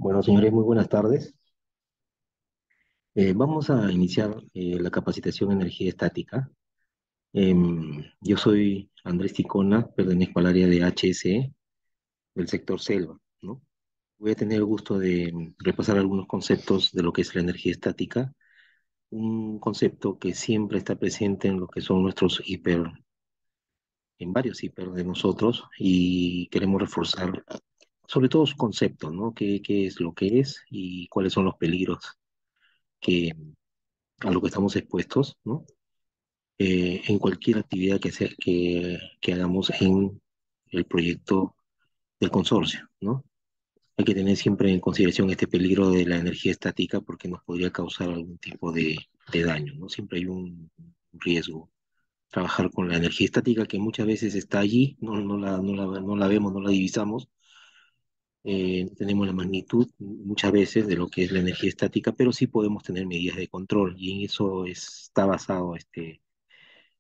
Bueno, señores, muy buenas tardes. Vamos a iniciar la capacitación en energía estática. Yo soy Andrés Ticona, pertenezco al área de HSE del sector selva, ¿no? Voy a tener el gusto de repasar algunos conceptos de lo que es la energía estática, un concepto que siempre está presente en lo que son nuestros hiper, en varios hiper de nosotros, y queremos reforzar sobre todo su concepto, ¿no? ¿Qué es lo que es y cuáles son los peligros que a lo que estamos expuestos, ¿no? En cualquier actividad que hagamos en el proyecto del consorcio, ¿no? Hay que tener siempre en consideración este peligro de la energía estática porque nos podría causar algún tipo de daño, ¿no? Siempre hay un riesgo. Trabajar con la energía estática que muchas veces está allí, no la vemos, no la divisamos, no tenemos la magnitud muchas veces de lo que es la energía estática, pero sí podemos tener medidas de control y en eso está basado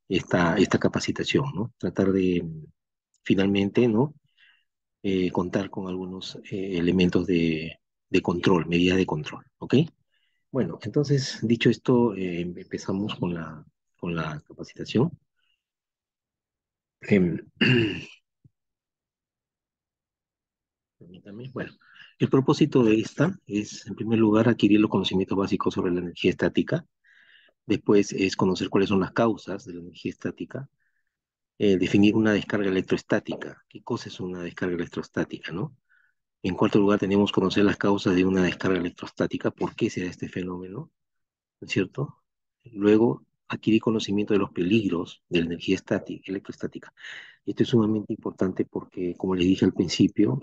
esta capacitación, ¿no? Tratar de finalmente, ¿no? Contar con algunos elementos de control, medidas de control, ¿ok? Bueno, entonces, dicho esto, empezamos con la capacitación. Em, Permítame. Bueno, el propósito de esta es, en primer lugar, adquirir los conocimientos básicos sobre la energía estática. Después es conocer cuáles son las causas de la energía estática. Definir una descarga electrostática. ¿Qué cosa es una descarga electrostática, no? En cuarto lugar, tenemos que conocer las causas de una descarga electrostática, por qué se da este fenómeno, ¿no es cierto? Luego, adquirir conocimiento de los peligros de la energía estática, electrostática. Esto es sumamente importante porque, como les dije al principio,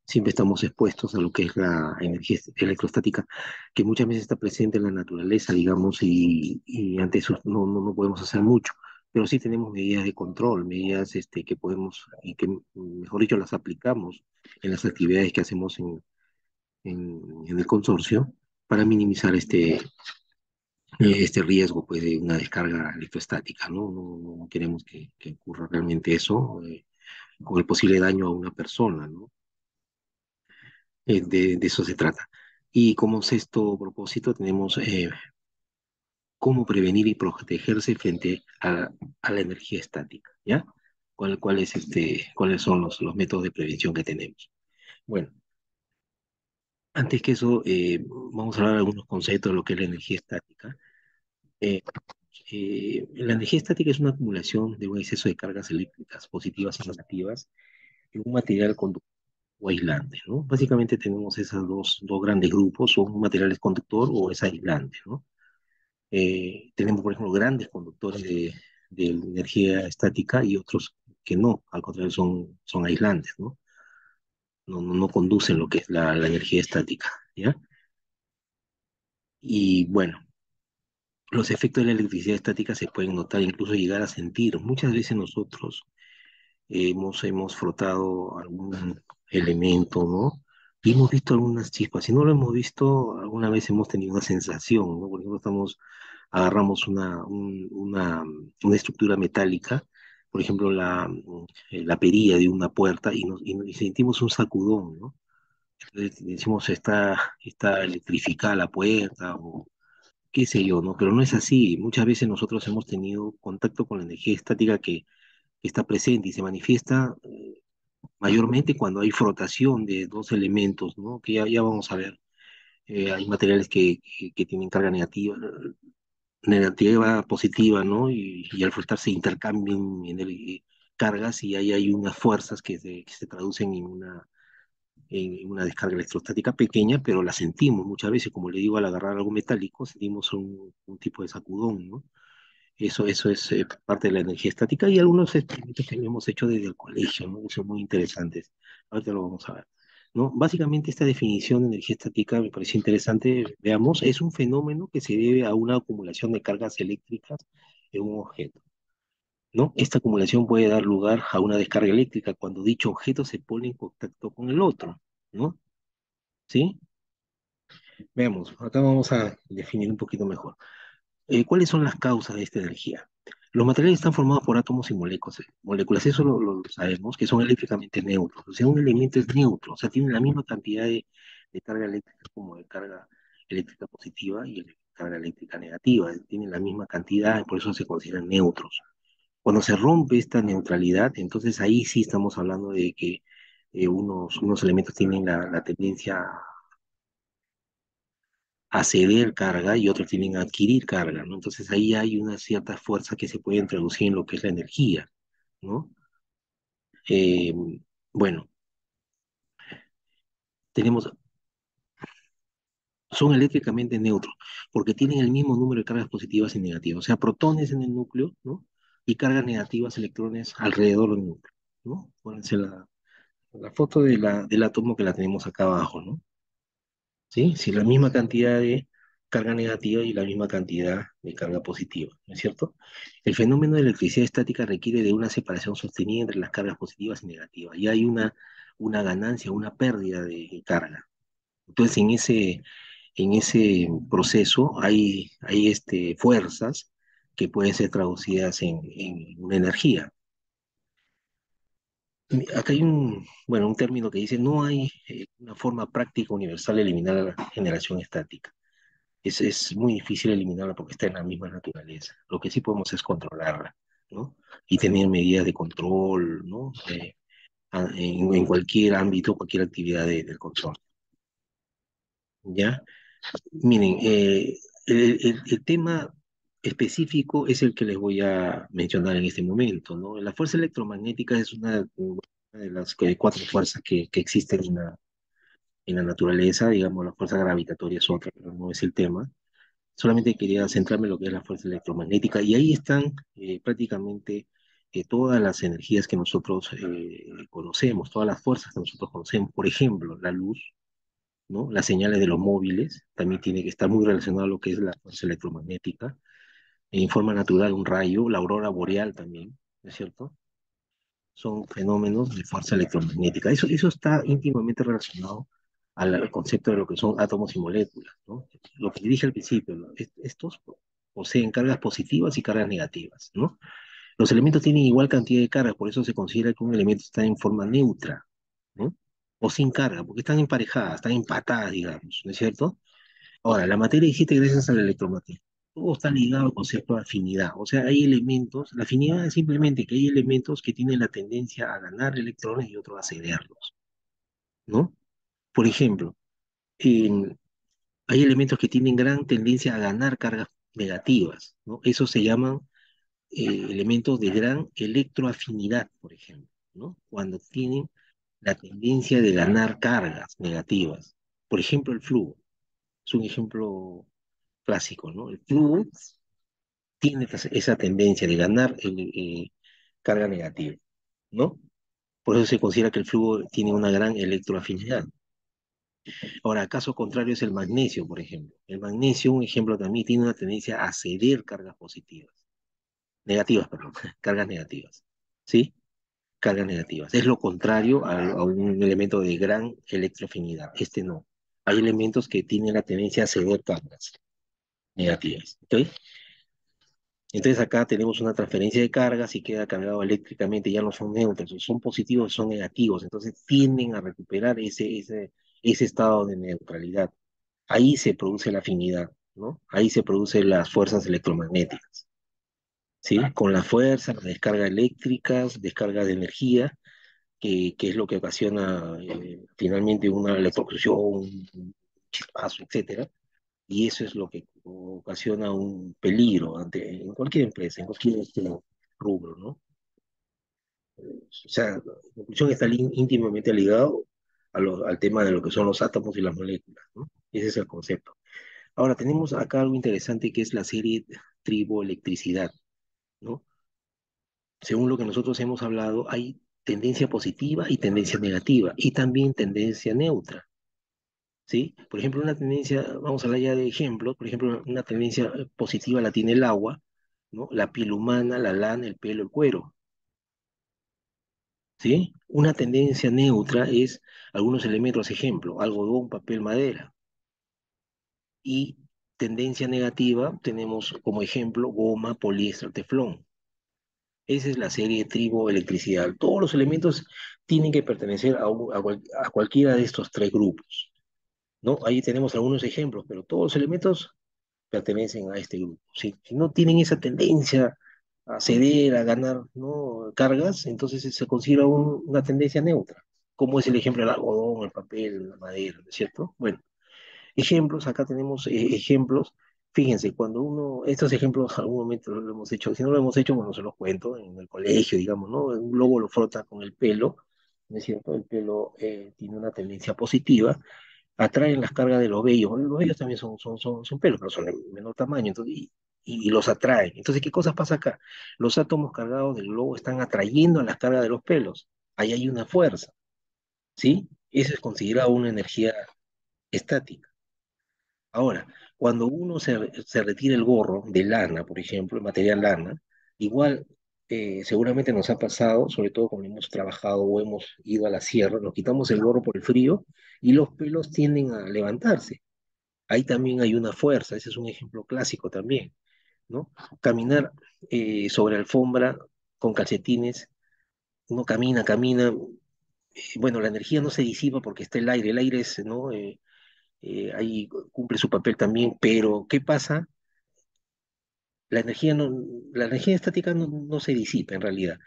siempre estamos expuestos a lo que es la energía electrostática, que muchas veces está presente en la naturaleza, digamos, y ante eso no podemos hacer mucho. Pero sí tenemos medidas de control, medidas que podemos y que, mejor dicho, las aplicamos en las actividades que hacemos en el consorcio para minimizar este riesgo pues, de una descarga electrostática, ¿no? No queremos que ocurra realmente eso, con el posible daño a una persona, ¿no? De eso se trata. Y como sexto propósito tenemos cómo prevenir y protegerse frente a la energía estática, ¿ya? ¿Cuáles son los métodos de prevención que tenemos? Bueno, antes que eso, vamos a hablar de algunos conceptos de lo que es la energía estática. Eh, la energía estática es una acumulación de un exceso de cargas eléctricas positivas y negativas en un material conductor o aislante, ¿no? Básicamente tenemos esos dos grandes grupos, o un material es conductor o es aislante, ¿no? Tenemos, por ejemplo, grandes conductores de energía estática y otros que no, al contrario, son aislantes, ¿no? No conducen lo que es la energía estática, ¿ya? Y bueno, los efectos de la electricidad estática se pueden notar, incluso llegar a sentir. Muchas veces nosotros hemos frotado algún elemento, ¿no? Y hemos visto algunas chispas. Si no lo hemos visto, alguna vez hemos tenido una sensación, ¿no? Por ejemplo, agarramos una estructura metálica, por ejemplo, la perilla de una puerta y sentimos un sacudón, ¿no? Entonces decimos, está electrificada la puerta o qué sé yo, ¿no? Pero no es así. Muchas veces nosotros hemos tenido contacto con la energía estática que está presente y se manifiesta mayormente cuando hay frotación de dos elementos, ¿no? Que ya vamos a ver. Hay materiales que tienen carga negativa, positiva, ¿no? Y al frotar se intercambian cargas y ahí hay unas fuerzas que se traducen en una descarga electrostática pequeña, pero la sentimos muchas veces, como le digo, al agarrar algo metálico, sentimos un tipo de sacudón, ¿no? Eso es parte de la energía estática y algunos experimentos que hemos hecho desde el colegio, ¿no? Son muy interesantes. Ahorita lo vamos a ver, ¿no? Básicamente esta definición de energía estática me parece interesante. Veamos, es un fenómeno que se debe a una acumulación de cargas eléctricas en un objeto, ¿no? Esta acumulación puede dar lugar a una descarga eléctrica cuando dicho objeto se pone en contacto con el otro, ¿no? ¿Sí? Veamos, acá vamos a definir un poquito mejor. ¿Cuáles son las causas de esta energía? Los materiales están formados por átomos y moléculas, eso lo sabemos, que son eléctricamente neutros. O sea, un elemento es neutro, o sea, tiene la misma cantidad de carga eléctrica como de carga eléctrica positiva y de carga eléctrica negativa. Tienen la misma cantidad y por eso se consideran neutros. Cuando se rompe esta neutralidad, entonces ahí sí estamos hablando de que unos elementos tienen la tendencia a ceder carga y otros tienen a adquirir carga, ¿no? Entonces ahí hay una cierta fuerza que se puede introducir en lo que es la energía, ¿no? Eh, bueno, tenemos, son eléctricamente neutros porque tienen el mismo número de cargas positivas y negativas, o sea, protones en el núcleo, ¿no? Y cargas negativas, electrones alrededor del núcleo, ¿no? Pónganse la foto del átomo que la tenemos acá abajo, ¿no? ¿Sí? Si la misma cantidad de carga negativa y la misma cantidad de carga positiva, ¿no es cierto? El fenómeno de electricidad estática requiere de una separación sostenida entre las cargas positivas y negativas, y hay una ganancia, una pérdida de carga. Entonces, en ese proceso hay fuerzas que pueden ser traducidas en una energía. Acá hay un término que dice, no hay una forma práctica universal de eliminar la generación estática. Es muy difícil eliminarla porque está en la misma naturaleza. Lo que sí podemos es controlarla, ¿no? Y tener medidas de control, ¿no? En cualquier ámbito, cualquier actividad del control, ¿ya? Miren, el tema específico es el que les voy a mencionar en este momento, ¿no? La fuerza electromagnética es una de las cuatro fuerzas que existen en la naturaleza, digamos, la fuerza gravitatoria es otra, pero no es el tema. Solamente quería centrarme en lo que es la fuerza electromagnética y ahí están prácticamente todas las energías que nosotros conocemos, todas las fuerzas que nosotros conocemos. Por ejemplo, la luz, ¿no? Las señales de los móviles también tiene que estar muy relacionado a lo que es la fuerza electromagnética. En forma natural, un rayo, la aurora boreal también, ¿no es cierto? Son fenómenos de fuerza electromagnética. Eso está íntimamente relacionado al concepto de lo que son átomos y moléculas, ¿no? Lo que dije al principio, ¿no? Estos poseen cargas positivas y cargas negativas, ¿no? Los elementos tienen igual cantidad de carga, por eso se considera que un elemento está en forma neutra, ¿no? O sin carga, porque están emparejadas, están empatadas, digamos, ¿no es cierto? Ahora, la materia existe gracias al electromagnetismo. Todo está ligado al concepto de afinidad. O sea, hay elementos, la afinidad es simplemente que hay elementos que tienen la tendencia a ganar electrones y otros a cederlos, ¿no? Por ejemplo, en- hay elementos que tienen gran tendencia a ganar cargas negativas, ¿no? Eso se llaman elementos de gran electroafinidad, por ejemplo, ¿no? Cuando tienen la tendencia de ganar cargas negativas. Por ejemplo, el flúor es un ejemplo clásico, ¿no? El flúor tiene esa tendencia de ganar carga negativa, ¿no? Por eso se considera que el flúor tiene una gran electroafinidad. Ahora, caso contrario es el magnesio, por ejemplo. El magnesio, un ejemplo también, tiene una tendencia a ceder cargas positivas, negativas, perdón, cargas negativas, ¿sí? Cargas negativas. Es lo contrario a un elemento de gran electroafinidad. Este no. Hay elementos que tienen la tendencia a ceder cargas negativas, ¿ok? Entonces acá tenemos una transferencia de cargas y queda cargado eléctricamente, ya no son neutros, son positivos, son negativos, entonces tienden a recuperar ese estado de neutralidad. Ahí se produce la afinidad, ¿no? Ahí se producen las fuerzas electromagnéticas, ¿sí? Con la fuerza, la descarga eléctrica, descarga de energía, que es lo que ocasiona finalmente una electrocución, un chispazo, etcétera, y eso es lo que ocasiona un peligro en cualquier empresa, en cualquier rubro, ¿no? O sea, la conclusión está íntimamente ligado al tema de lo que son los átomos y las moléculas, ¿no? Ese es el concepto. Ahora, tenemos acá algo interesante que es la serie triboelectricidad, ¿no? Según lo que nosotros hemos hablado, hay tendencia positiva y tendencia negativa, y también tendencia neutra. ¿Sí? Por ejemplo, una tendencia, vamos a hablar ya de ejemplos, por ejemplo, una tendencia positiva la tiene el agua, ¿no? La piel humana, la lana, el pelo, el cuero, ¿sí? Una tendencia neutra es algunos elementos, ejemplo, algodón, papel, madera. Y tendencia negativa tenemos como ejemplo goma, poliéster, teflón. Esa es la serie triboelectricidad. Todos los elementos tienen que pertenecer a cualquiera de estos tres grupos. ¿no? Ahí tenemos algunos ejemplos, pero todos los elementos pertenecen a este grupo. Si no tienen esa tendencia a ceder, a ganar, ¿no? cargas, entonces se considera una tendencia neutra, como es el ejemplo del algodón, el papel, la madera, ¿no es cierto? Bueno, ejemplos, acá tenemos ejemplos. Fíjense, cuando uno, estos ejemplos algún momento lo hemos hecho, si no lo hemos hecho, bueno, se los cuento en el colegio, digamos, ¿no? Un globo lo frota con el pelo, ¿no es cierto? El pelo tiene una tendencia positiva, atraen las cargas de los vellos. Los vellos también son pelos, pero son de menor tamaño, entonces, y los atraen. Entonces, ¿qué cosas pasa acá? Los átomos cargados del globo están atrayendo a las cargas de los pelos. Ahí hay una fuerza, ¿sí? Eso es considerado una energía estática. Ahora, cuando uno se retira el gorro de lana, por ejemplo, el material lana, igual seguramente nos ha pasado, sobre todo cuando hemos trabajado o hemos ido a la sierra, nos quitamos el gorro por el frío y los pelos tienden a levantarse. Ahí también hay una fuerza, ese es un ejemplo clásico también, ¿no? Caminar sobre alfombra con calcetines, uno camina, camina, bueno, la energía no se disipa porque está el aire es, ¿no? Ahí cumple su papel también, pero ¿qué pasa? La energía, no, la energía estática no se disipa en realidad,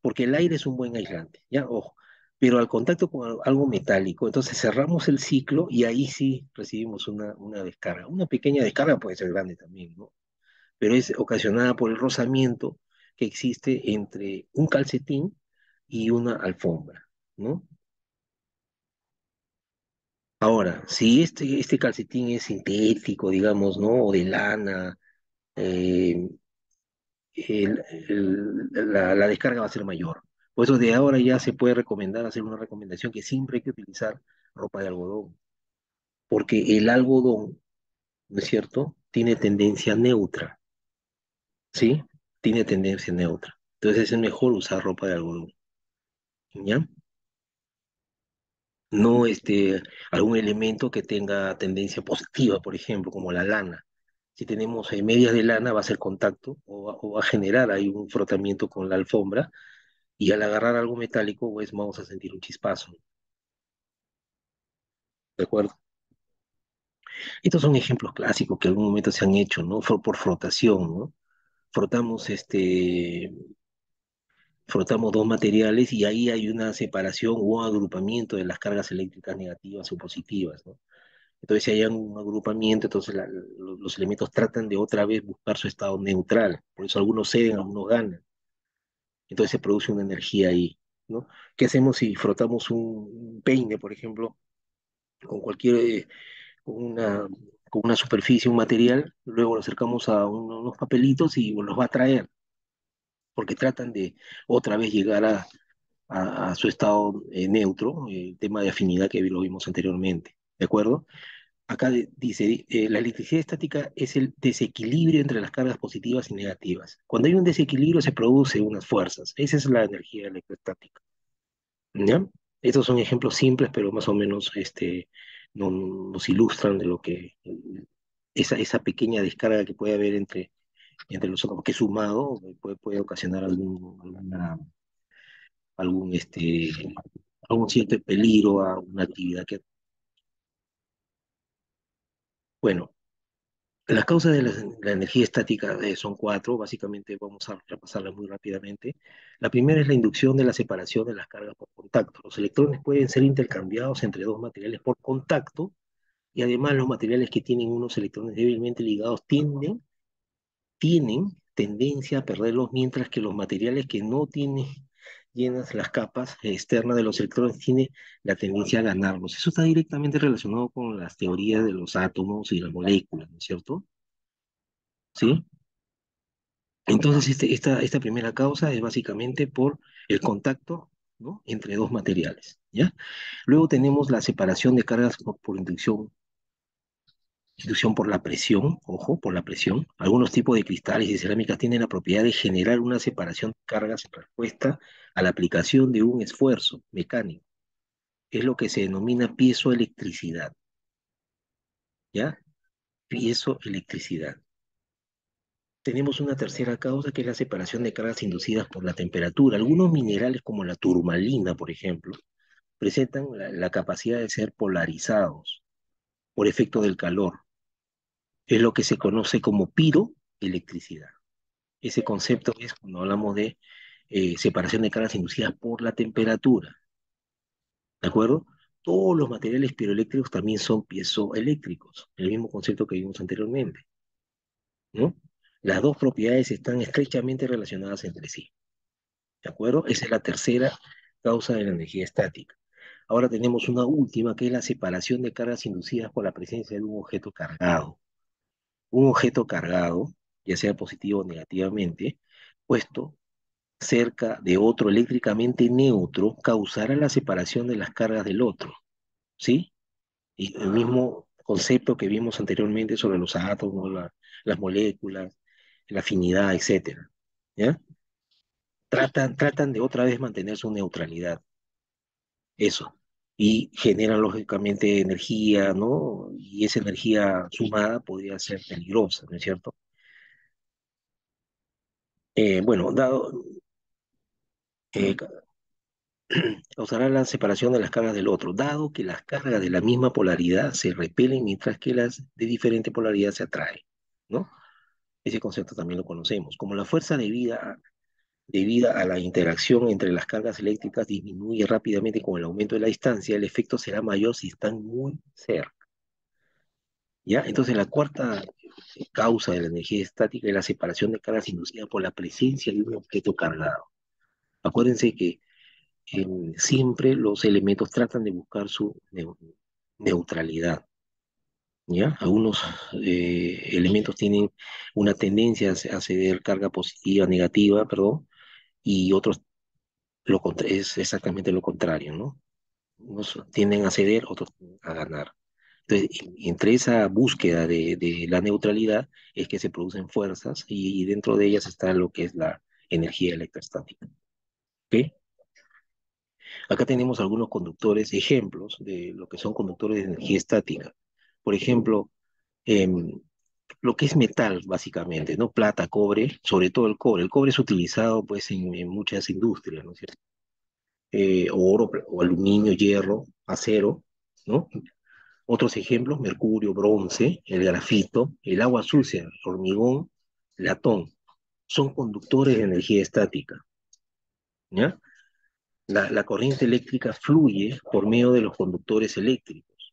porque el aire es un buen aislante, ¿ya? Ojo, pero al contacto con algo metálico, entonces cerramos el ciclo y ahí sí recibimos una descarga. Una pequeña descarga puede ser grande también, ¿no? Pero es ocasionada por el rozamiento que existe entre un calcetín y una alfombra, ¿no? Ahora, si este calcetín es sintético, digamos, ¿no? O de lana, eh, la descarga va a ser mayor. Por eso de ahora ya se puede recomendar, hacer una recomendación que siempre hay que utilizar ropa de algodón, porque el algodón, ¿no es cierto?, tiene tendencia neutra, ¿sí? Tiene tendencia neutra. Entonces es mejor usar ropa de algodón, ¿ya? No algún elemento que tenga tendencia positiva, por ejemplo, como la lana. Si tenemos medias de lana, va a hacer contacto o va a generar ahí un frotamiento con la alfombra y al agarrar algo metálico, pues vamos a sentir un chispazo, ¿de acuerdo? Estos son ejemplos clásicos que en algún momento se han hecho, ¿no? Por frotación, ¿no? Frotamos, frotamos dos materiales y ahí hay una separación o agrupamiento de las cargas eléctricas negativas o positivas, ¿no? Entonces, si hay un agrupamiento, entonces los elementos tratan de otra vez buscar su estado neutral. Por eso algunos ceden, algunos ganan. Entonces se produce una energía ahí, ¿no? ¿Qué hacemos si frotamos un peine, por ejemplo, con cualquier con una superficie, un material, luego lo acercamos a unos papelitos y los va a traer, porque tratan de otra vez llegar a su estado neutro, el tema de afinidad que lo vimos anteriormente, ¿de acuerdo? Acá dice, la electricidad estática es el desequilibrio entre las cargas positivas y negativas. Cuando hay un desequilibrio se produce unas fuerzas, esa es la energía electrostática, ¿ya? Estos son ejemplos simples, pero más o menos nos ilustran de lo que esa pequeña descarga que puede haber entre los átomos, que sumado puede ocasionar algún, algún cierto peligro a una actividad que... Bueno, las causas de la energía estática son cuatro, básicamente vamos a repasarlas muy rápidamente. La primera es la inducción de la separación de las cargas por contacto. Los electrones pueden ser intercambiados entre dos materiales por contacto y además los materiales que tienen unos electrones débilmente ligados tienen tendencia a perderlos, mientras que los materiales que no tienen llenas las capas externas de los electrones tienen la tendencia a ganarlos. Eso está directamente relacionado con las teorías de los átomos y las moléculas, ¿no es cierto? ¿Sí? Entonces, esta primera causa es básicamente por el contacto, ¿no? entre dos materiales, ¿ya? Luego tenemos la separación de cargas por inducción por la presión, ojo, por la presión. Algunos tipos de cristales y cerámicas tienen la propiedad de generar una separación de cargas en respuesta a la aplicación de un esfuerzo mecánico. Es lo que se denomina piezoelectricidad, ¿ya? Piezoelectricidad. Tenemos una tercera causa que es la separación de cargas inducidas por la temperatura. Algunos minerales como la turmalina, por ejemplo, presentan la capacidad de ser polarizados. por efecto del calor. Es lo que se conoce como piroelectricidad. Ese concepto es cuando hablamos de separación de cargas inducidas por la temperatura, ¿de acuerdo? Todos los materiales piroeléctricos también son piezoeléctricos, el mismo concepto que vimos anteriormente, ¿no? Las dos propiedades están estrechamente relacionadas entre sí, ¿de acuerdo? Esa es la tercera causa de la energía estática. Ahora tenemos una última, que es la separación de cargas inducidas por la presencia de un objeto cargado. Un objeto cargado, ya sea positivo o negativamente, puesto cerca de otro eléctricamente neutro, causará la separación de las cargas del otro, ¿sí? Y el mismo concepto que vimos anteriormente sobre los átomos, las moléculas, la afinidad, etcétera, ¿ya? Tratan de otra vez mantener su neutralidad, eso. Y generan lógicamente energía, ¿no? Y esa energía sumada podría ser peligrosa, ¿no es cierto? Bueno, eh, causará la separación de las cargas del otro, dado que las cargas de la misma polaridad se repelen mientras que las de diferente polaridad se atraen, ¿no? Ese concepto también lo conocemos. Como la fuerza debida a la interacción entre las cargas eléctricas disminuye rápidamente con el aumento de la distancia, el efecto será mayor si están muy cerca, ¿ya? Entonces la cuarta causa de la energía estática es la separación de cargas inducida por la presencia de un objeto cargado. Acuérdense que siempre los elementos tratan de buscar su neutralidad, ¿ya? Algunos elementos tienen una tendencia a ceder carga positiva, negativa, perdón, y otros es exactamente lo contrario, ¿no? Unos tienden a ceder, otros a ganar. Entonces, entre esa búsqueda de la neutralidad es que se producen fuerzas y dentro de ellas está lo que es la energía electrostática. ¿Ok? Acá tenemos algunos conductores, ejemplos de lo que son conductores de energía estática. Por ejemplo, em, lo que es metal, básicamente, ¿no? Plata, cobre, sobre todo el cobre. El cobre es utilizado, pues, en muchas industrias, ¿no es cierto? Oro, o aluminio, hierro, acero, ¿no? Otros ejemplos, mercurio, bronce, el grafito, el agua sucia, el hormigón, latón. Son conductores de energía estática, ¿ya? La corriente eléctrica fluye por medio de los conductores eléctricos.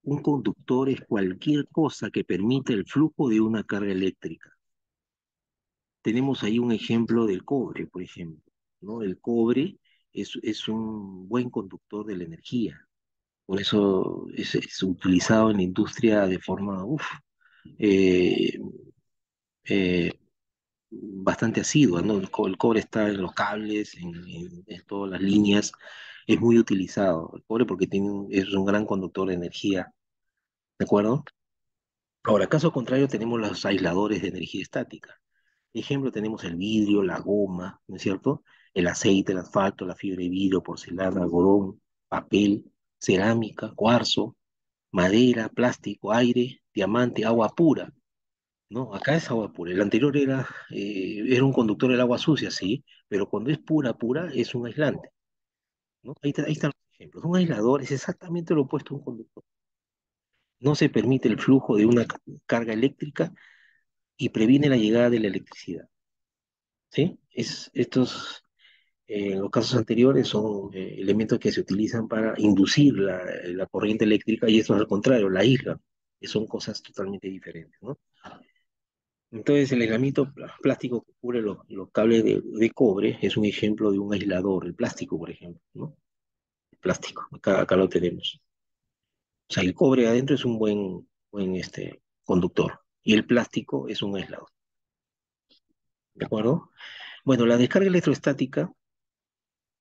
Un conductor es cualquier cosa que permite el flujo de una carga eléctrica. Tenemos ahí un ejemplo del cobre, por ejemplo, ¿no? El cobre es un buen conductor de la energía. Por eso es utilizado en la industria de forma eh, eh, bastante asidua, ¿no? El cobre está en los cables, en todas las líneas, es muy utilizado el cobre porque es un gran conductor de energía, ¿de acuerdo? Ahora, caso contrario, tenemos los aisladores de energía estática. Ejemplo, tenemos el vidrio, la goma, ¿no es cierto? El aceite, el asfalto, la fibra de vidrio, porcelana, algodón, papel, cerámica, cuarzo, madera, plástico, aire, diamante, agua pura, ¿no? Acá es agua pura. El anterior era un conductor del agua sucia, sí, pero cuando es pura, pura, es un aislante, ¿no? Ahí están los ejemplos. Un aislador es exactamente lo opuesto a un conductor. No se permite el flujo de una carga eléctrica y previene la llegada de la electricidad, ¿sí? En los casos anteriores son elementos que se utilizan para inducir la corriente eléctrica y eso al contrario, la aíslan, que son cosas totalmente diferentes, ¿no? Entonces, el aislamiento plástico que cubre los cables de cobre es un ejemplo de un aislador, el plástico, por ejemplo, ¿no? El plástico, acá lo tenemos. O sea, el cobre adentro es un buen conductor y el plástico es un aislador, ¿de acuerdo? Bueno, la descarga electrostática,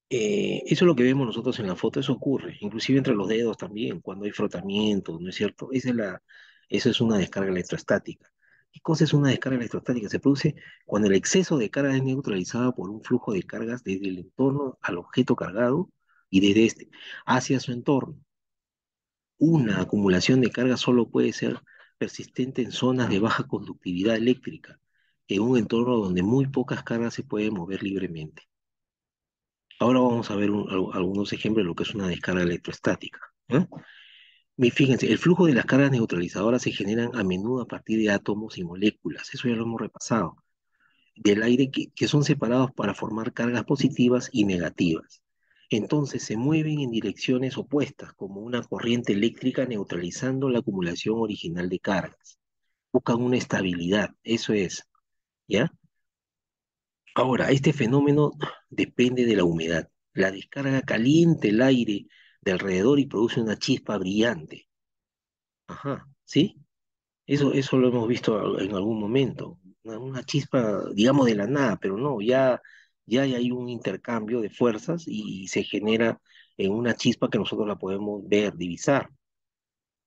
eso es lo que vemos nosotros en la foto, eso ocurre, inclusive entre los dedos también, cuando hay frotamiento, ¿no es cierto? Eso es una descarga electrostática. ¿Qué cosa es una descarga electrostática? Se produce cuando el exceso de carga es neutralizado por un flujo de cargas desde el entorno al objeto cargado y desde este hacia su entorno. Una acumulación de carga solo puede ser persistente en zonas de baja conductividad eléctrica, en un entorno donde muy pocas cargas se pueden mover libremente. Ahora vamos a ver algunos ejemplos de lo que es una descarga electrostática, ¿no? Fíjense, el flujo de las cargas neutralizadoras se generan a menudo a partir de átomos y moléculas, eso ya lo hemos repasado, del aire que son separados para formar cargas positivas y negativas. Entonces se mueven en direcciones opuestas, como una corriente eléctrica neutralizando la acumulación original de cargas. Buscan una estabilidad, eso es, ¿ya? Ahora, este fenómeno depende de la humedad. La descarga caliente el aire de alrededor y produce una chispa brillante. Ajá, ¿sí? Eso lo hemos visto en algún momento. Una chispa, digamos, de la nada, pero no, ya hay un intercambio de fuerzas y se genera en una chispa que nosotros la podemos ver, divisar.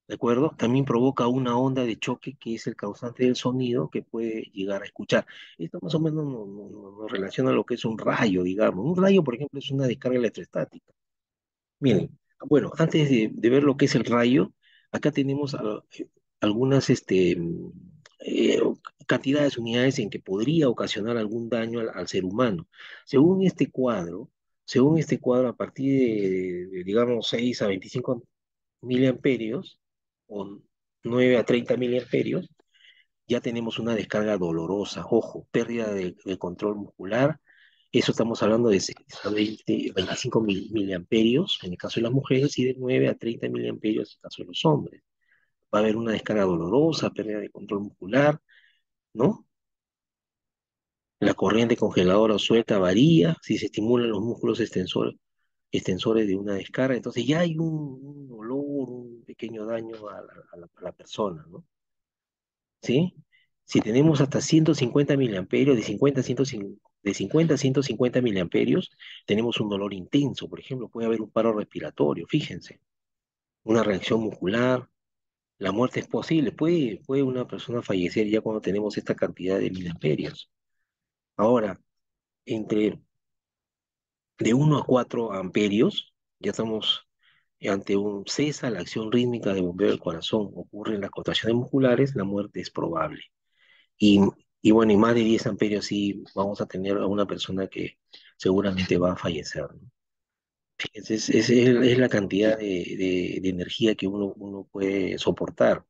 ¿De acuerdo? También provoca una onda de choque que es el causante del sonido que puede llegar a escuchar. Esto más o menos nos relaciona a lo que es un rayo, digamos. Un rayo, por ejemplo, es una descarga electrostática. Miren, bueno, antes de ver lo que es el rayo, acá tenemos algunas eh, cantidades, unidades en que podría ocasionar algún daño al ser humano. Según este cuadro, según este cuadro, a partir digamos, 6 a 25 miliamperios o 9 a 30 miliamperios, ya tenemos una descarga dolorosa. Ojo, pérdida de control muscular. Eso estamos hablando de 6 a 25 miliamperios en el caso de las mujeres y de 9 a 30 miliamperios en el caso de los hombres. Va a haber una descarga dolorosa, pérdida de control muscular, ¿no? La corriente congeladora o suelta varía si se estimulan los músculos extensores de una descarga. Entonces ya hay un dolor, un pequeño daño a la persona, ¿no? ¿Sí? Si tenemos hasta 150 miliamperios, de 50 a 150 miliamperios, tenemos un dolor intenso, por ejemplo, puede haber un paro respiratorio, fíjense, una reacción muscular, la muerte es posible, puede una persona fallecer ya cuando tenemos esta cantidad de miliamperios. Ahora, entre de 1 a 4 amperios, ya estamos ante un cesa la acción rítmica de bombeo del corazón, ocurren las contracciones musculares, la muerte es probable. Y, y bueno, y más de 10 amperios sí vamos a tener a una persona que seguramente va a fallecer, ¿no? Es la cantidad de energía que uno puede soportar.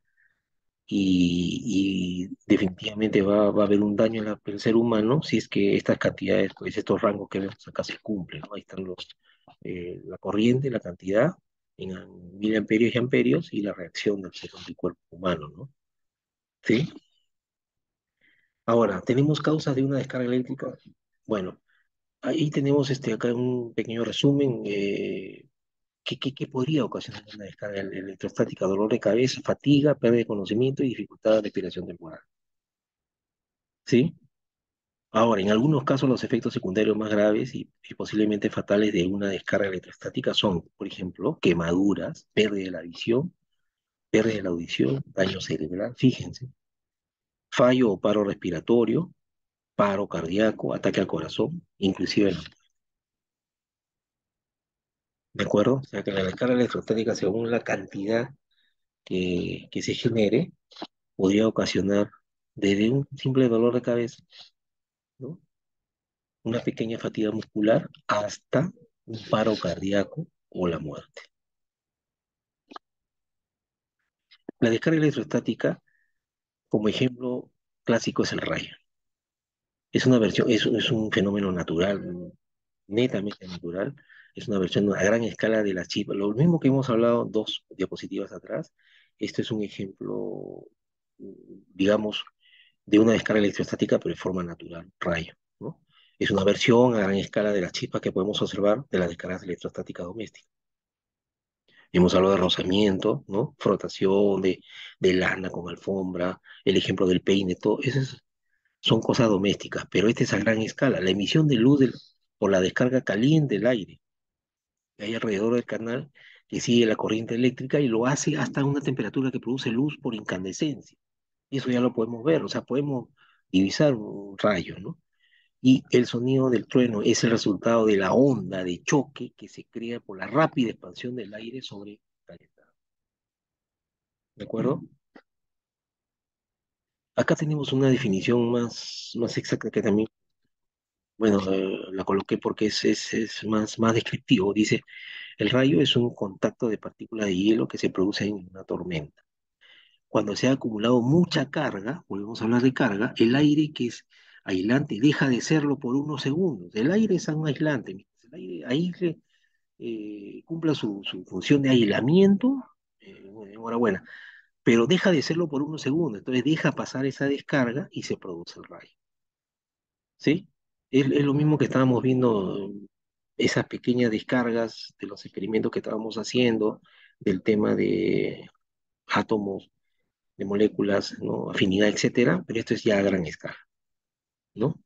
Y definitivamente va a haber un daño en el ser humano si es que estas cantidades, pues estos rangos que vemos acá se cumplen, ¿no? Ahí están la corriente, la cantidad en miliamperios y amperios y la reacción del cuerpo humano, ¿no? ¿Sí? Ahora, ¿tenemos causas de una descarga eléctrica? Bueno, ahí tenemos acá un pequeño resumen. ¿Qué podría ocasionar una descarga electrostática? Dolor de cabeza, fatiga, pérdida de conocimiento y dificultad de respiración temporal. ¿Sí? Ahora, en algunos casos los efectos secundarios más graves y posiblemente fatales de una descarga electrostática son, por ejemplo, quemaduras, pérdida de la audición, daño cerebral, fíjense, fallo o paro respiratorio, paro cardíaco, ataque al corazón, inclusive ¿de acuerdo? O sea que la descarga electrostática, según la cantidad que se genere, podría ocasionar desde un simple dolor de cabeza, ¿no? Una pequeña fatiga muscular hasta un paro cardíaco o la muerte. La descarga electrostática, como ejemplo clásico, es el rayo. Es una versión, es un fenómeno natural, netamente natural. Es una versión a gran escala de la chispa. Lo mismo que hemos hablado 2 diapositivas atrás. Esto es un ejemplo, digamos, de una descarga electrostática, pero de forma natural, rayo, ¿no? Es una versión a gran escala de las chispas que podemos observar de las descargas electrostáticas domésticas. Hemos hablado de rozamiento, ¿no? Frotación de lana con alfombra, el ejemplo del peine, todo eso son cosas domésticas, pero esta es a gran escala. La emisión de luz por la descarga caliente del aire que hay alrededor del canal que sigue la corriente eléctrica y lo hace hasta una temperatura que produce luz por incandescencia. Y eso ya lo podemos ver, o sea, podemos divisar un rayo, ¿no? Y el sonido del trueno es el resultado de la onda de choque que se crea por la rápida expansión del aire sobre calentado. ¿De acuerdo? Acá tenemos una definición más exacta que también. Bueno, la coloqué porque es más descriptivo. Dice, el rayo es un contacto de partículas de hielo que se produce en una tormenta. Cuando se ha acumulado mucha carga, volvemos a hablar de carga, el aire que es aislante deja de serlo por unos segundos. El aire es un aislante. Mientras el aire aísle, cumpla su función de aislamiento, bueno, enhorabuena, pero deja de serlo por unos segundos. Entonces deja pasar esa descarga y se produce el rayo. ¿Sí? Es lo mismo que estábamos viendo, esas pequeñas descargas de los experimentos que estábamos haciendo, del tema de átomos, de moléculas, ¿no? Afinidad, etcétera, pero esto es ya a gran escala, ¿no?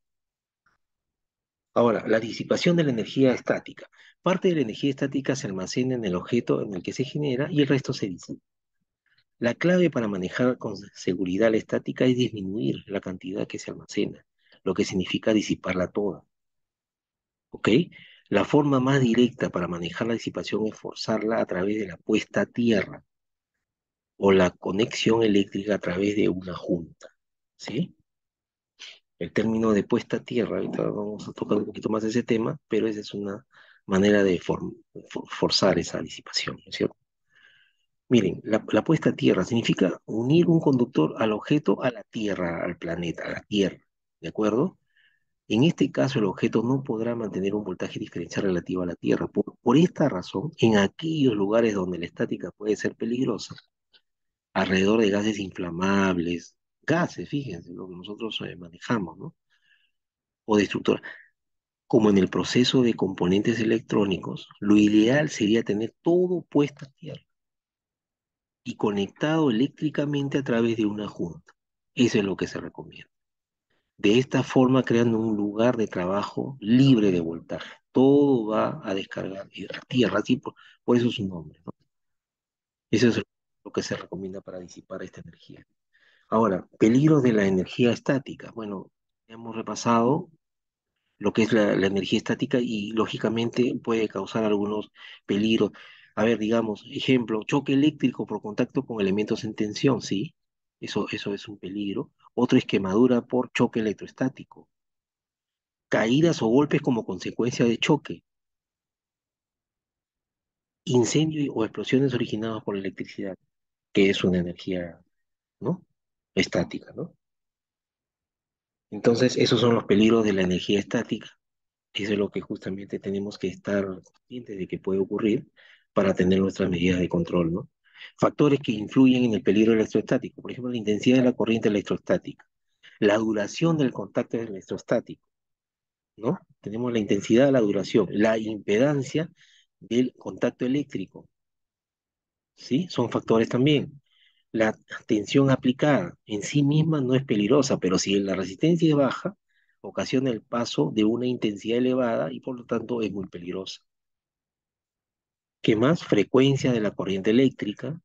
Ahora, la disipación de la energía estática. Parte de la energía estática se almacena en el objeto en el que se genera y el resto se disipa. La clave para manejar con seguridad la estática es disminuir la cantidad que se almacena, lo que significa disiparla toda. ¿Ok? La forma más directa para manejar la disipación es forzarla a través de la puesta a tierra o la conexión eléctrica a través de una junta. ¿Sí? El término de puesta a tierra, ahorita vamos a tocar un poquito más de ese tema, pero esa es una manera de forzar esa disipación, ¿no es cierto? Miren, la puesta a tierra significa unir un conductor al objeto a la Tierra, al planeta, a la Tierra, ¿de acuerdo? En este caso, el objeto no podrá mantener un voltaje diferencial relativo a la Tierra. Por esta razón, en aquellos lugares donde la estática puede ser peligrosa, alrededor de gases inflamables, gases, fíjense, lo que nosotros manejamos, ¿no? O destructores, como en el proceso de componentes electrónicos, lo ideal sería tener todo puesto a tierra y conectado eléctricamente a través de una junta. Eso es lo que se recomienda. De esta forma, creando un lugar de trabajo libre de voltaje. Todo va a descargar a tierra, así por eso es su nombre, ¿no? Eso es lo que se recomienda para disipar esta energía. Ahora, peligros de la energía estática. Bueno, hemos repasado lo que es la energía estática y lógicamente puede causar algunos peligros. A ver, digamos, ejemplo, choque eléctrico por contacto con elementos en tensión, sí, eso es un peligro. Otro es quemadura por choque electrostático, caídas o golpes como consecuencia de choque, incendio o explosiones originadas por electricidad, que es una energía, ¿no? Estática, ¿no? Entonces, esos son los peligros de la energía estática. Eso es lo que justamente tenemos que estar conscientes de que puede ocurrir para tener nuestras medidas de control, ¿no? Factores que influyen en el peligro electrostático, por ejemplo, la intensidad de la corriente electrostática, la duración del contacto electrostático, ¿no? Tenemos la intensidad, la duración, la impedancia del contacto eléctrico, ¿sí? Son factores también. La tensión aplicada en sí misma no es peligrosa, pero si la resistencia es baja, ocasiona el paso de una intensidad elevada y por lo tanto es muy peligrosa. ¿Qué más? Frecuencia de la corriente eléctrica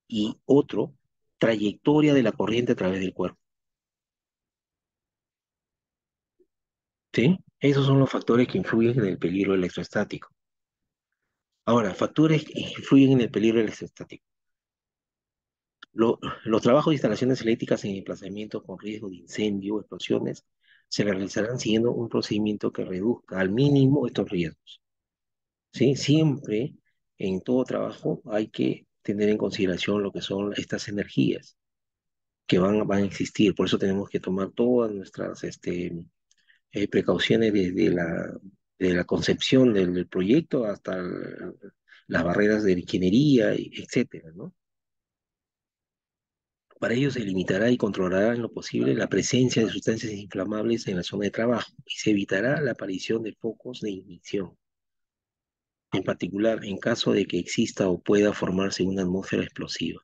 y otro, trayectoria de la corriente a través del cuerpo. ¿Sí? Esos son los factores que influyen en el peligro electrostático. Ahora, factores que influyen en el peligro electrostático. Los trabajos de instalaciones eléctricas en emplazamientos con riesgo de incendio o explosiones se realizarán siguiendo un procedimiento que reduzca al mínimo estos riesgos. ¿Sí? Siempre en todo trabajo hay que tener en consideración lo que son estas energías que van a existir. Por eso tenemos que tomar todas nuestras precauciones de la concepción del proyecto hasta las barreras de ingeniería, etcétera, ¿no? Para ello se limitará y controlará en lo posible la presencia de sustancias inflamables en la zona de trabajo y se evitará la aparición de focos de ignición. En particular, en caso de que exista o pueda formarse una atmósfera explosiva,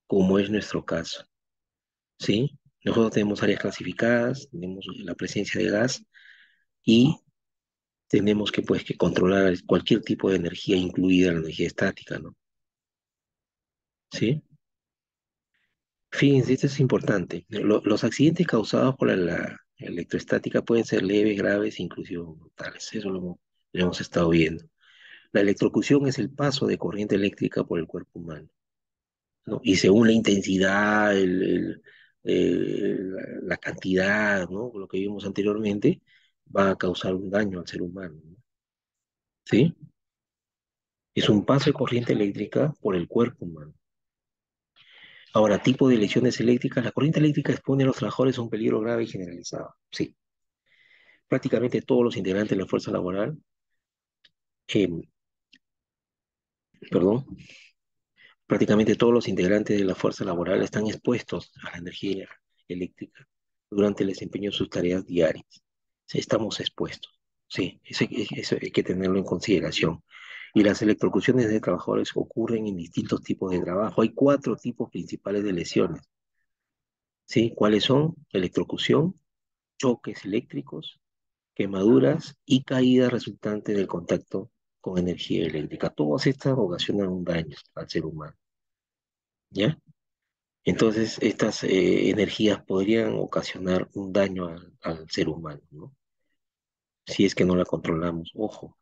como es nuestro caso, ¿sí? Nosotros tenemos áreas clasificadas, tenemos la presencia de gas y tenemos que, pues, que controlar cualquier tipo de energía, incluida la energía estática, ¿no? ¿Sí? Fíjense, esto es importante. Los accidentes causados por la electroestática pueden ser leves, graves e inclusive mortales. Eso lo hemos estado viendo. La electrocución es el paso de corriente eléctrica por el cuerpo humano, ¿no? Y según la intensidad, la cantidad, ¿no? Lo que vimos anteriormente, va a causar un daño al ser humano, ¿no? ¿Sí? Es un paso de corriente eléctrica por el cuerpo humano. Ahora, tipo de lesiones eléctricas. La corriente eléctrica expone a los trabajadores a un peligro grave y generalizado. Sí, prácticamente todos los integrantes de la fuerza laboral, eh, perdón, prácticamente todos los integrantes de la fuerza laboral están expuestos a la energía eléctrica durante el desempeño de sus tareas diarias. Sí, estamos expuestos. Sí, eso hay que tenerlo en consideración. Y las electrocuciones de trabajadores ocurren en distintos tipos de trabajo. Hay cuatro tipos principales de lesiones. ¿Sí? ¿Cuáles son? Electrocución, choques eléctricos, quemaduras y caídas resultantes del contacto con energía eléctrica. Todas estas ocasionan un daño al ser humano, ¿ya? Entonces, estas energías podrían ocasionar un daño al ser humano, ¿no? Si es que no la controlamos. Ojo.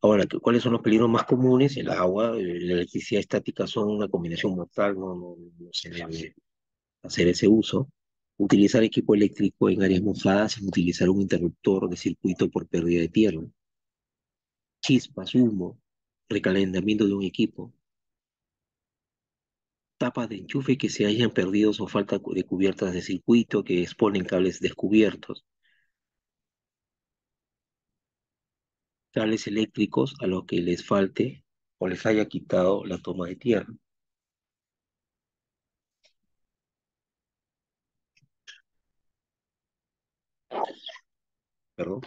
Ahora, ¿cuáles son los peligros más comunes? El agua, la electricidad estática son una combinación mortal, no se debe hacer ese uso. Utilizar equipo eléctrico en áreas mojadas sin utilizar un interruptor de circuito por pérdida de tierra. Chispas, humo, recalentamiento de un equipo, tapas de enchufe que se hayan perdido o falta de cubiertas de circuito que exponen cables descubiertos, cables eléctricos a los que les falte o les haya quitado la toma de tierra, perdón.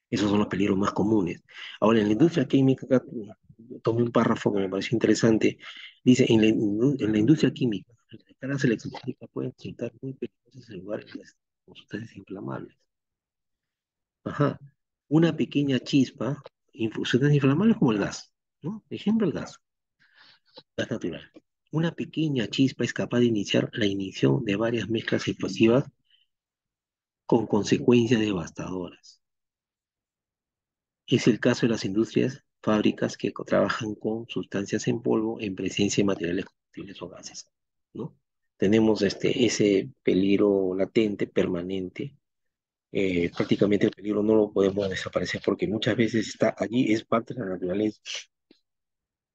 Esos son los peligros más comunes. Ahora, en la industria química, acá tomé un párrafo que me pareció interesante. Dice, en la industria química, las descargas electrostáticas pueden resultar muy peligrosas en lugares con sustancias inflamables. Ajá. Una pequeña chispa, sustancias inflamables como el gas, ¿no? Ejemplo, el gas natural. Una pequeña chispa es capaz de iniciar la ignición de varias mezclas explosivas con consecuencias devastadoras. Es el caso de las industrias, fábricas que trabajan con sustancias en polvo en presencia de materiales combustibles o gases, ¿no? Tenemos ese peligro latente, permanente. Prácticamente el peligro no lo podemos desaparecer porque muchas veces está allí, es parte de la naturaleza,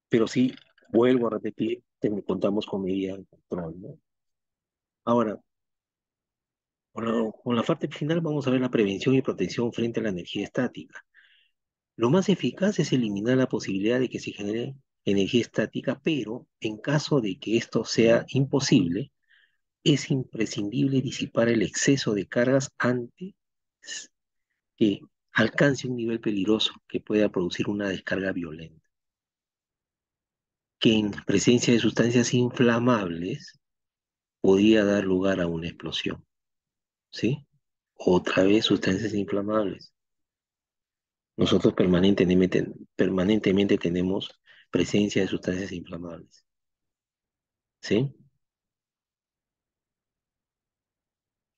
pero sí, vuelvo a repetir, contamos con medidas de control, ¿no? Ahora, con la parte final vamos a ver la prevención y protección frente a la energía estática. Lo más eficaz es eliminar la posibilidad de que se genere energía estática, pero en caso de que esto sea imposible, es imprescindible disipar el exceso de cargas antes que alcance un nivel peligroso que pueda producir una descarga violenta, que en presencia de sustancias inflamables podría dar lugar a una explosión, ¿sí? Otra vez sustancias inflamables. Nosotros permanentemente tenemos presencia de sustancias inflamables, ¿sí?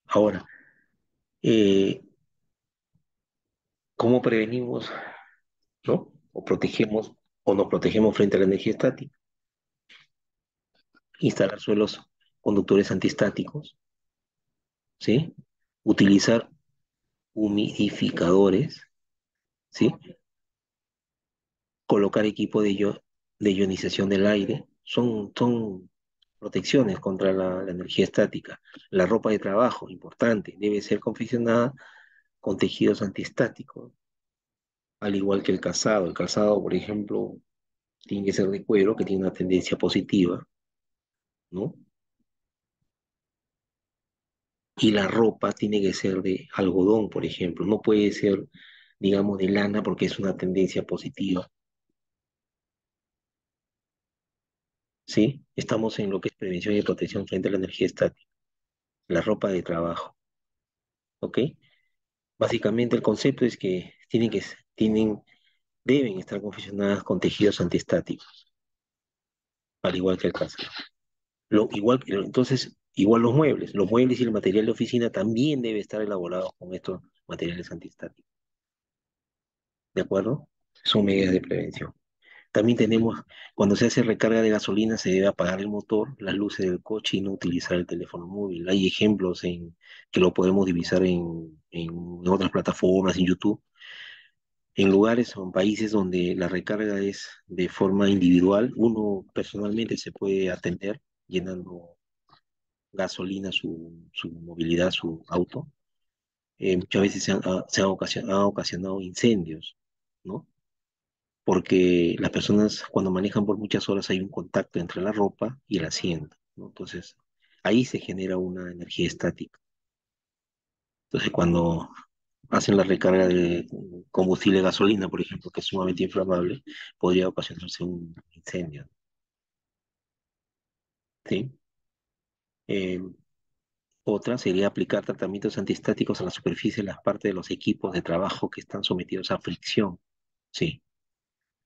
Ahora, eh, ¿cómo prevenimos, ¿no? O protegemos o nos protegemos frente a la energía estática? Instalar suelos conductores antiestáticos, ¿sí? Utilizar humidificadores, ¿sí? Colocar equipo de ionización del aire. Son protecciones contra la energía estática. La ropa de trabajo, importante, debe ser confeccionada con tejidos antiestáticos, al igual que el calzado. El calzado, por ejemplo, tiene que ser de cuero, que tiene una tendencia positiva, ¿no? Y la ropa tiene que ser de algodón, por ejemplo, no puede ser, digamos, de lana porque es una tendencia positiva, ¿sí? Estamos en lo que es prevención y protección frente a la energía estática, la ropa de trabajo, ¿ok? Básicamente el concepto es que deben estar confeccionadas con tejidos antiestáticos, al igual que el calzado. Igual los muebles y el material de oficina también debe estar elaborados con estos materiales antiestáticos, ¿de acuerdo? Son medidas de prevención. También tenemos, cuando se hace recarga de gasolina, se debe apagar el motor, las luces del coche y no utilizar el teléfono móvil. Hay ejemplos que lo podemos divisar en otras plataformas, en YouTube, en lugares o en países donde la recarga es de forma individual. Uno personalmente se puede atender llenando gasolina su movilidad, su auto. Muchas veces han ocasionado incendios, ¿no? Porque las personas cuando manejan por muchas horas hay un contacto entre la ropa y el asiento, ¿no? Entonces, ahí se genera una energía estática. Entonces, cuando hacen la recarga de combustible de gasolina, por ejemplo, que es sumamente inflamable, podría ocasionarse un incendio, ¿sí? Eh, Otra sería aplicar tratamientos antiestáticos a la superficie de las partes de los equipos de trabajo que están sometidos a fricción, sí,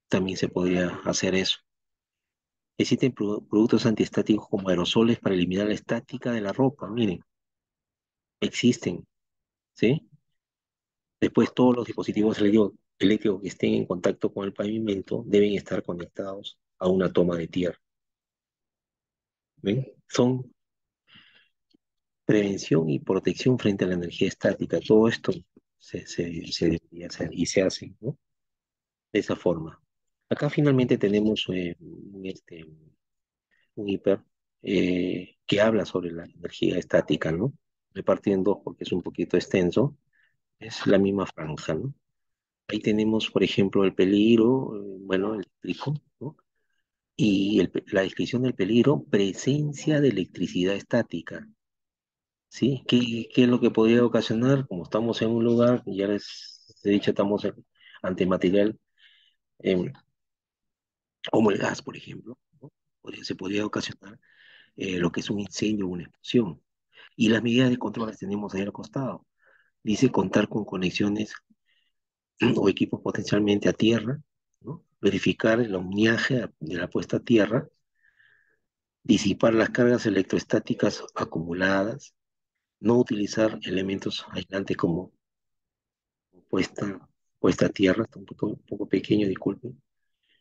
también se podría hacer eso. Existen productos antiestáticos como aerosoles para eliminar la estática de la ropa. Miren, existen, ¿sí? Después, todos los dispositivos eléctricos que estén en contacto con el pavimento deben estar conectados a una toma de tierra. ¿Ven? Son prevención y protección frente a la energía estática. Todo esto se debería hacer y se hace, ¿no? De esa forma. Acá finalmente tenemos un hiper que habla sobre la energía estática, ¿no? Repartido en dos porque es un poquito extenso, es la misma franja, ¿no? Ahí tenemos, por ejemplo, el peligro, bueno, el explico, ¿no? Y la descripción del peligro, presencia de electricidad estática, ¿sí? ¿Qué es lo que podría ocasionar? Como estamos en un lugar, ya les he dicho, estamos ante material em, como el gas, por ejemplo, ¿no? Se podría ocasionar lo que es un incendio o una explosión. Y las medidas de control las tenemos ahí al costado. Dice contar con conexiones o equipos potencialmente a tierra, ¿no? Verificar el omniaje de la puesta a tierra, disipar las cargas electroestáticas acumuladas, no utilizar elementos aislantes como puesta, puesta a tierra, está un poco pequeño, disculpen,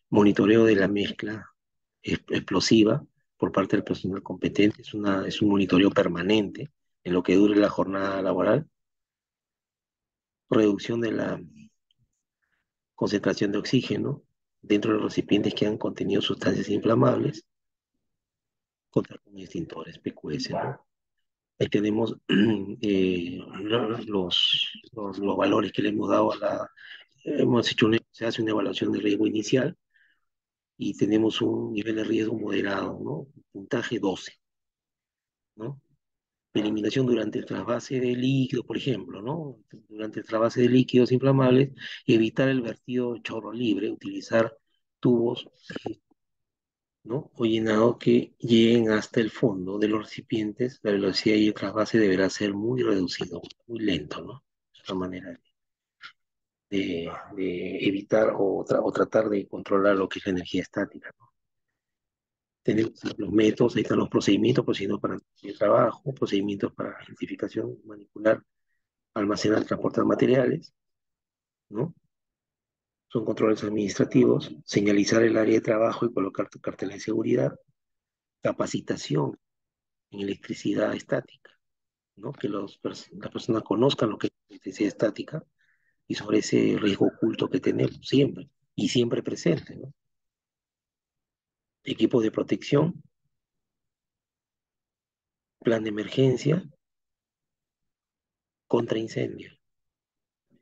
monitoreo de la mezcla explosiva por parte del personal competente, es un monitoreo permanente en lo que dure la jornada laboral, reducción de la concentración de oxígeno dentro de los recipientes que han contenido sustancias inflamables, contar con extintores PQS, ¿no? Ahí tenemos los valores que le hemos dado se hace una evaluación de riesgo inicial y tenemos un nivel de riesgo moderado, ¿no? Puntaje 12, ¿no? Eliminación durante el trasvase de líquidos, por ejemplo, ¿no? Durante el trasvase de líquidos inflamables, evitar el vertido chorro libre, utilizar tubos, ¿no? O llenado que lleguen hasta el fondo de los recipientes, la velocidad y el trasvase deberá ser muy reducido, muy lento, ¿no? Es una manera de evitar o tratar de controlar lo que es la energía estática, ¿no? Tenemos los métodos, ahí están los procedimientos para el trabajo, procedimientos para identificación, manipular, almacenar, transportar materiales, ¿no? Son controles administrativos, señalizar el área de trabajo y colocar tu cartel de seguridad, capacitación en electricidad estática, ¿no? Que las personas conozcan lo que es electricidad estática y sobre ese riesgo oculto que tenemos siempre y siempre presente, ¿no? Equipos de protección, plan de emergencia contra incendio.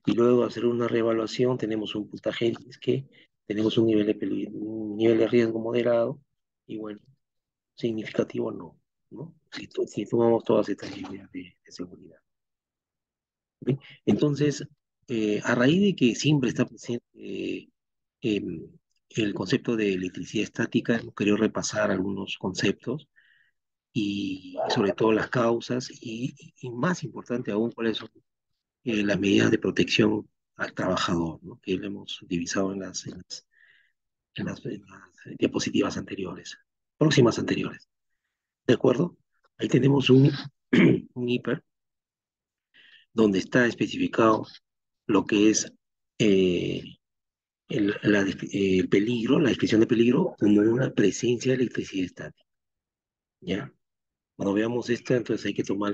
Y luego de hacer una reevaluación tenemos un puntaje que tenemos un nivel de riesgo moderado y bueno, significativo no, ¿no? Si tomamos todas estas medidas de seguridad. ¿Sí? Entonces, a raíz de que siempre está presente em, el concepto de electricidad estática, hemos querido repasar algunos conceptos y sobre todo las causas y más importante aún, cuáles son las medidas de protección al trabajador, ¿no? Que lo hemos divisado en las diapositivas anteriores, próximas anteriores. ¿De acuerdo? Ahí tenemos un hiper donde está especificado lo que es eh, el peligro, la descripción de peligro, como una presencia de electricidad estática, ¿ya? Cuando veamos esto, entonces hay que tomar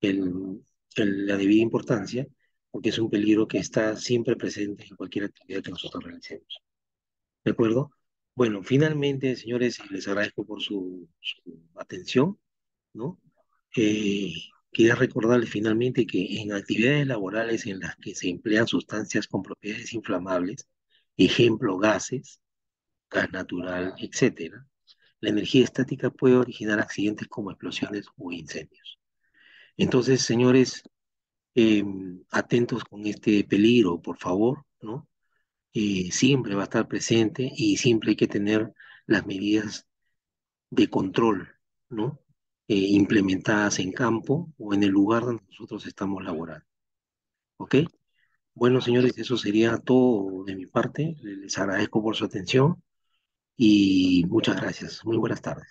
el- la debida importancia, porque es un peligro que está siempre presente en cualquier actividad que nosotros realicemos. ¿De acuerdo? Bueno, finalmente, señores, les agradezco por su atención, ¿no? Eh, Quería recordarles finalmente que en actividades laborales en las que se emplean sustancias con propiedades inflamables, ejemplo, gases, gas natural, etcétera, la energía estática puede originar accidentes como explosiones o incendios. Entonces, señores, eh, atentos con este peligro, por favor, ¿no? Siempre va a estar presente y siempre hay que tener las medidas de control, ¿no? Implementadas en campo o en el lugar donde nosotros estamos laborando, ¿ok? Bueno, señores, eso sería todo de mi parte. Les agradezco por su atención y muchas gracias. Muy buenas tardes.